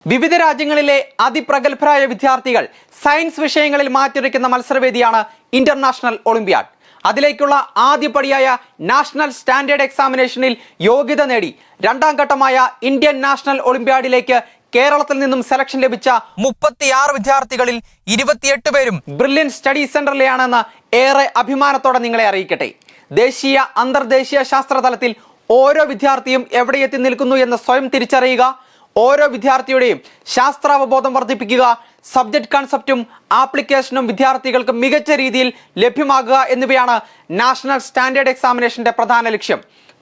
വിവിധ രാജ്യങ്ങളിലെ അതിപ്രഗത്ഭരായ വിദ്യാർത്ഥികൾ സയൻസ് വിഷയങ്ങളിൽ മാറ്റുരയ്ക്കുന്ന മത്സരവേദിയാണ് ഇന്റർനാഷണൽ ഒളിമ്പ്യാഡ്. അതിലേക്കുള്ള ആദ്യപടിയായ നാഷണൽ സ്റ്റാൻഡേർഡ് എക്സാമിനേഷനിൽ യോഗ്യത നേടി രണ്ടാം ഘട്ടമായ ഇന്ത്യൻ നാഷണൽ ഒളിമ്പ്യാഡിലേക്ക് കേരളത്തിൽ നിന്നും സെലക്ഷൻ ലഭിച്ച 36 വിദ്യാർത്ഥികളിൽ 28 പേരും ബ്രില്യൻ സ്റ്റഡി സെന്ററിലെയാണെന്ന് ഏറെ അഭിമാനത്തോടെ നിങ്ങളെ അറിയിക്കട്ടെ. ദേശീയ അന്തർദേശീയ ശാസ്ത്രതലത്തിൽ ഓരോ വിദ്യാർത്ഥിയും എവിടെ എത്തി നിൽക്കുന്നു എന്ന് സ്വയം തിരിച്ചറിയുക, ഓരോ വിദ്യാർത്ഥിയുടെയും ശാസ്ത്രാവബോധം വർദ്ധിപ്പിക്കുക, സബ്ജക്ട് കൺസെപ്റ്റും ആപ്ലിക്കേഷനും വിദ്യാർത്ഥികൾക്ക് മികച്ച രീതിയിൽ ലഭ്യമാകുക എന്നിവയാണ് നാഷണൽ സ്റ്റാൻഡേർഡ് എക്സാമിനേഷന്റെ പ്രധാന ലക്ഷ്യം.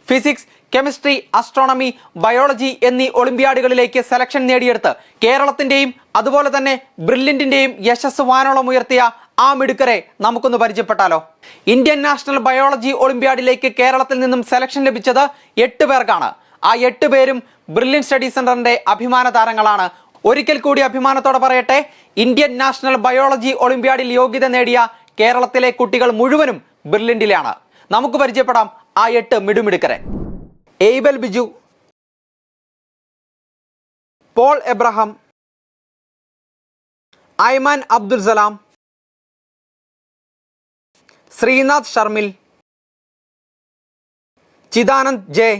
ഫിസിക്സ്, കെമിസ്ട്രി, അസ്ട്രോണമി, ബയോളജി എന്നീ ഒളിമ്പ്യാഡുകളിലേക്ക് സെലക്ഷൻ നേടിയെടുത്ത് കേരളത്തിന്റെയും അതുപോലെ തന്നെ ബ്രില്യന്റിന്റെയും യശസ് വാനോളം ഉയർത്തിയ ആ മിടുക്കരെ നമുക്കൊന്ന് പരിചയപ്പെട്ടാലോ. ഇന്ത്യൻ നാഷണൽ ബയോളജി ഒളിമ്പ്യാഡിലേക്ക് കേരളത്തിൽ നിന്നും സെലക്ഷൻ ലഭിച്ചത് 8 പേർക്കാണ്. ആ 8 പേരും ബ്രില്യൻ സ്റ്റഡി സെന്ററിന്റെ അഭിമാന താരങ്ങളാണ്. ഒരിക്കൽ കൂടി അഭിമാനത്തോടെ പറയട്ടെ, ഇന്ത്യൻ നാഷണൽ ബയോളജി ഒളിമ്പ്യാഡിൽ യോഗ്യത നേടിയ കേരളത്തിലെ കുട്ടികൾ മുഴുവനും ബ്രില്യന്റിലാണ്. നമുക്ക് പരിചയപ്പെടാം ആ 8 മിടുമിടുക്കരെ. എയ്ബൽ ബിജു, പോൾ എബ്രഹാം, ഐമാൻ അബ്ദുൽ സലാം, ശ്രീനാഥ് ശർമിൽ, ചിദാനന്ദ് ജെ,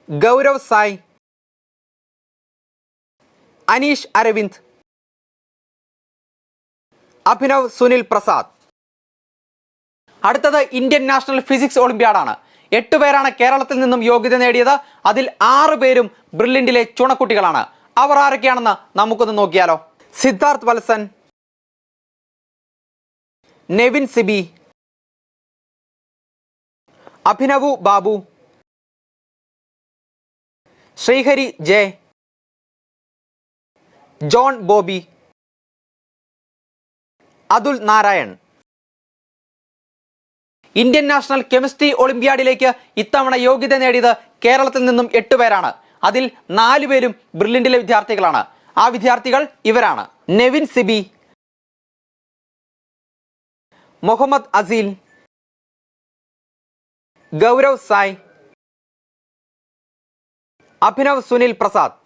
ഗൗരവ് സായ്, അനീഷ് അരവിന്ദ്, അഭിനവ് സുനിൽ പ്രസാദ്. അടുത്തത് ഇന്ത്യൻ നാഷണൽ ഫിസിക്സ് ഒളിമ്പ്യാഡാണ്. 8 പേരാണ് കേരളത്തിൽ നിന്നും യോഗ്യത നേടിയത്. അതിൽ 6 പേരും ബ്രില്യന്റിലെ ചുണക്കുട്ടികളാണ്. അവർ ആരൊക്കെയാണെന്ന് നമുക്കൊന്ന് നോക്കിയാലോ. Siddharth Vatsan, Nevin Siby, Abhinav Babu, Sreehari J, John Bobby, Atul Narayan. Indian national chemistry ഒളിമ്പ്യാഡിലേക്ക് ഇത്തവണ യോഗ്യത നേടിയത് കേരളത്തിൽ നിന്നും 8 പേരാണ്. അതിൽ 4 പേരും ബ്രില്യന്റിലെ വിദ്യാർത്ഥികളാണ്. ആ വിദ്യാർത്ഥികൾ ഇവരാണ്: നെവിൻ സിബി, മുഹമ്മദ് അസീൽ, ഗൗരവ് സായ്, അഭിനവ് സുനിൽ പ്രസാദ്.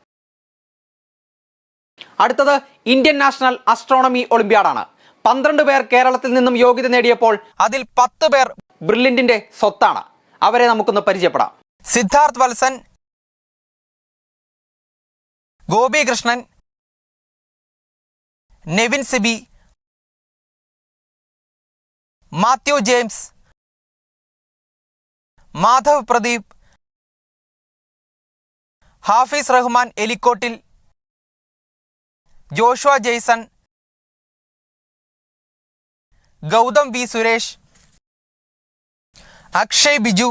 അടുത്തത് ഇന്ത്യൻ നാഷണൽ അസ്ട്രോണമി ഒളിമ്പ്യാഡാണ്. 12 പേർ കേരളത്തിൽ നിന്നും യോഗ്യത നേടിയപ്പോൾ അതിൽ 10 പേർ ബ്രില്യന്റിന്റെ സ്വത്താണ്. അവരെ നമുക്കൊന്ന് പരിചയപ്പെടാം. സിദ്ധാർത്ഥ് വത്സൻ, ഗോപി കൃഷ്ണൻ, നെവിൻ സിബി, മാത്യു ജെയിംസ്, മാധവ് പ്രദീപ്, ഹാഫിസ് റഹ്മാൻ എലിക്കോട്ടിൽ, ജോഷുവ ജെയ്സൺ, ഗൗതം വി സുരേഷ്, അക്ഷയ് ബിജു,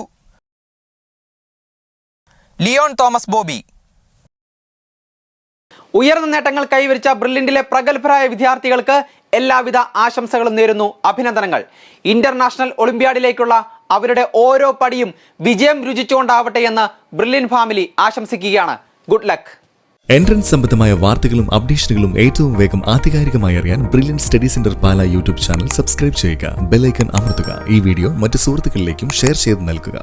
ലിയോൺ തോമസ് ബോബി. ഉയർന്ന നേട്ടങ്ങൾ കൈവരിച്ച ബ്രില്യന്റിലെ പ്രഗത്ഭരായ വിദ്യാർത്ഥികൾക്ക് എല്ലാവിധ ആശംസകളും നേരുന്നു. അഭിനന്ദനങ്ങൾ. ഇന്റർനാഷണൽ ഒളിമ്പ്യാഡിലേക്കുള്ള അവരുടെ ഓരോ പടിയും വിജയം രുചിച്ചുകൊണ്ടാവട്ടെ എന്ന് ബ്രില്യൻ ഫാമിലി ആശംസിക്കുകയാണ്. Good luck. എൻട്രൻസ് സംബന്ധമായ വാർത്തകളും അപ്ഡേഷനുകളും ഏറ്റവും വേഗം ആധികാരികമായി അറിയാൻ ബ്രില്യൻ സ്റ്റഡി സെന്റർ പാല യൂട്യൂബ് ചാനൽ സബ്സ്ക്രൈബ് ചെയ്യുക. ബെൽ ഐക്കൺ അമർത്തുക. ഈ വീഡിയോ മറ്റ് സുഹൃത്തുക്കളിലേക്കും ഷെയർ ചെയ്ത് നൽകുക.